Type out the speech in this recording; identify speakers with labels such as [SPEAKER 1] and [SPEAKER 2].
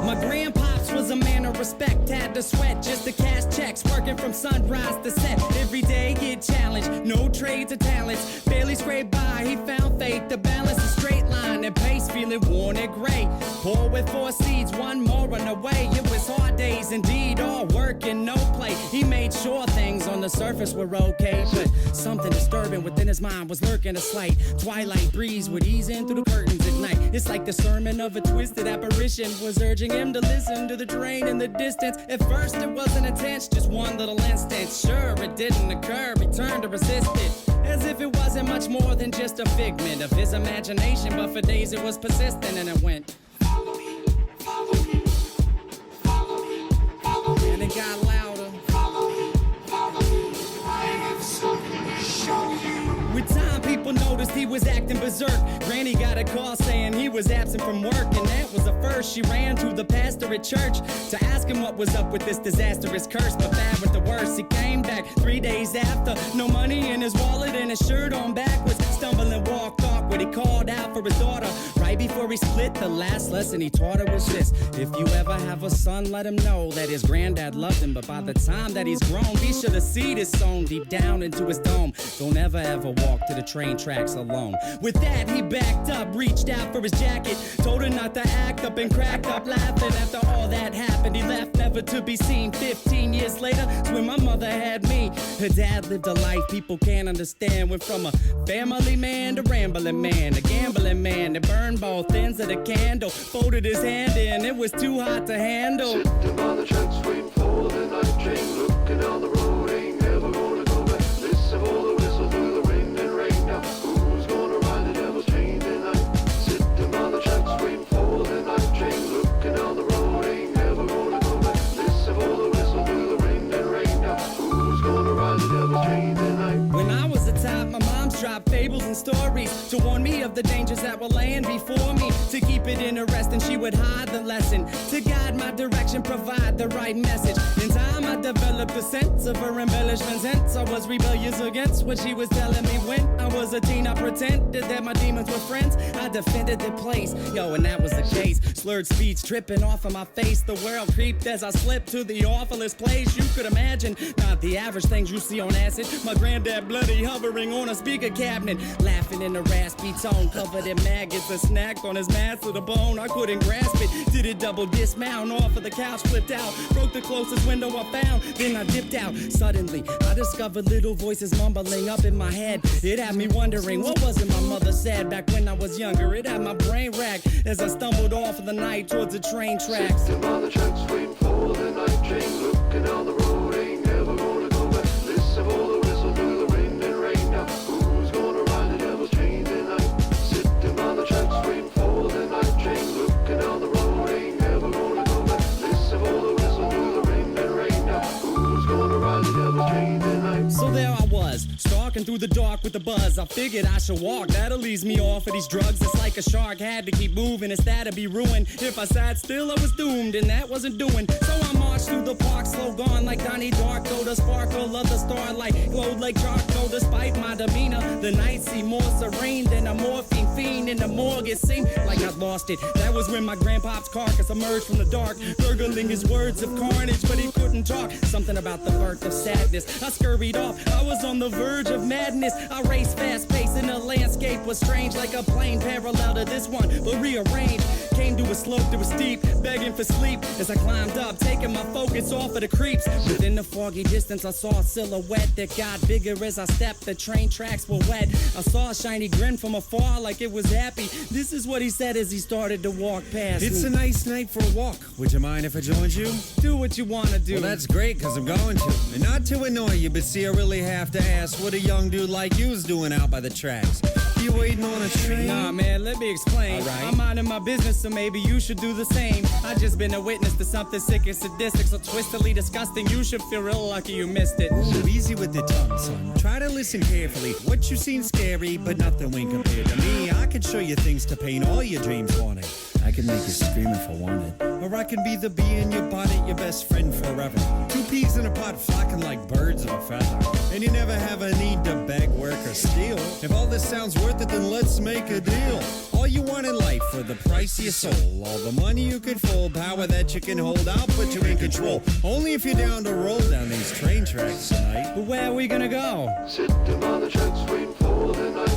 [SPEAKER 1] My grandpops was a man of respect, had to sweat just to cash checks, working from sunrise to set. Every day get challenged, no trades or talents. Barely scraped by, he found faith to balance a straight line and pace, feeling worn and gray. Poor with 4 seeds, one more on the way. It was hard days indeed, all work and no play. He made sure things on the surface were okay, but something disturbing within his mind was lurking. A slight twilight breeze would ease in through the curtains at night. It's like the sermon of a twisted apparition was urging him to listen to the train in the distance. At first it wasn't intense, just one little instance. Sure, it didn't occur, he turned to resist it, as if it wasn't much more than just a figment of his imagination. But for days it was persistent, and it went, follow me, follow me, follow me, follow me. And it got louder, follow me, follow me, I have something to show you. With time, people noticed he was acting berserk. Granny got a call saying he was absent from work, and that was the first. She ran to the pastor at church to ask him what was up with this disastrous curse. But bad with the worst, he came back 3 days after. No money in his wallet and his shirt on backwards. Stumbling, walked awkward. He called out for his daughter right before he split. The last lesson he taught her was this: if you ever have a son, let him know that his granddad loved him. But by the time that he's grown, be sure the seed is sown deep down into his dome. Don't ever walk to the train tracks alone. With that, he backed up, reached out for his jacket, told her not to act up, and cracked up laughing. After all that happened, he left, never to be seen. 15 years later, it's when my mother had me. Her dad lived a life people can't understand. Went from a family man to rambling man, a gambling man that burned both ends of the candle. Folded his hand in, it was too hot to handle.
[SPEAKER 2] Sitting on the tracks, waiting for the night train, looking down the road, ain't never gonna go back. Listen for the whistle through the wind and rain. Now who's gonna ride the devil's chain tonight? Sitting on the tracks, waiting for the night train, looking down the road, ain't never gonna go back. Listen for the whistle through the wind and rain. Now who's gonna ride the devil's chain tonight?
[SPEAKER 1] When I was a top, my mom's dropped fables and stories to warn me of the dangers that were laying before me. To keep it interesting, she would hide the lesson, to guide my direction, provide the right message. In time, I developed a sense of her embellishments, hence I was rebellious against what she was telling me. When I was a teen, I pretended that my demons were friends. I defended the place, yo, and that was the case. Slurred speech dripping off of my face. The world creeped as I slipped to the awfulest place you could imagine. Not the average things you see on acid. My granddad bloody hovering on a speaker cabinet, laughing in a raspy tone, covered in maggots. A snack on his mass to the bone, I couldn't grasp it. Did it double dismount off of the couch, flipped out, broke the closest window I found, then I dipped out. Suddenly, I discovered little voices mumbling up in my head. It had me wondering, what was it my mother said back when I was younger? It had my brain racked as I stumbled off of the night towards the train tracks.
[SPEAKER 2] Sitting on the tracks, waiting for the night train, looking down the road, ain't never gonna go back. Listen for the whistle through the wind and rain. Now who's gonna ride the devil's chain tonight? Sitting on the tracks, waiting for the night train, looking down the road, ain't never gonna go back. Listen for the whistle through the wind and rain. Now who's gonna ride the devil's chain tonight?
[SPEAKER 1] So there I was, stalking through the dark with the buzz. I figured I should walk, that'll ease me off of these drugs. It's like a shark, had to keep moving, it's that'd be ruined. If I sat still, I was doomed, and that wasn't doing. So I marched through the park, slow gone like Donnie Darko. The sparkle of the starlight glowed like charcoal. Despite my demeanor, the night seemed more serene than a morphine fiend in the morgue. It seemed like I'd lost it. That was when my grandpop's carcass emerged from the dark, gurgling his words of carnage, but he couldn't talk. Something about the birth of sadness. I scurried off, I was on the verge of madness. I raced fast paced and the landscape was strange, like a plane parallel to this one, but rearranged. Came to a slope that was steep, begging for sleep as I climbed up, taking my focus off of the creeps. Within the foggy distance, I saw a silhouette that got bigger as I stepped. The train tracks were wet. I saw a shiny grin from afar like it was happy. This is what he said as he started to walk past
[SPEAKER 3] It's
[SPEAKER 1] me.
[SPEAKER 3] a nice night for a walk. Would you mind if I joined you?
[SPEAKER 1] Do what you wanna do.
[SPEAKER 3] Well, that's great, cause I'm going to. And not to annoy you, but see, I really have to ask what a young dude like you's doing out by the tracks. You waiting on a train?
[SPEAKER 1] Nah, man, let me explain.
[SPEAKER 3] All right.
[SPEAKER 1] I'm minding my business, so maybe you should do the same. I just been a witness to something sick and sadistic, so twistedly disgusting. You should feel real lucky you missed it.
[SPEAKER 3] Ooh, easy with the tongue, son. Try to listen carefully. What you seen scary, but nothing when compared to me. I can show you things to paint all your dreams haunted. I can make you scream if I wanted. Or I can be the bee in your bonnet, your best friend forever. Two peas in a pod flocking like birds of a feather. And you never have a need to beg, work, or steal. If all this sounds worth it, then let's make a deal. All you want in life for the price of your soul. All the money you could fold, power that you can hold, I'll put you in control. Only if you're down to roll down these train tracks tonight.
[SPEAKER 1] But where are we gonna go?
[SPEAKER 2] Sitting on the tracks waiting for the night.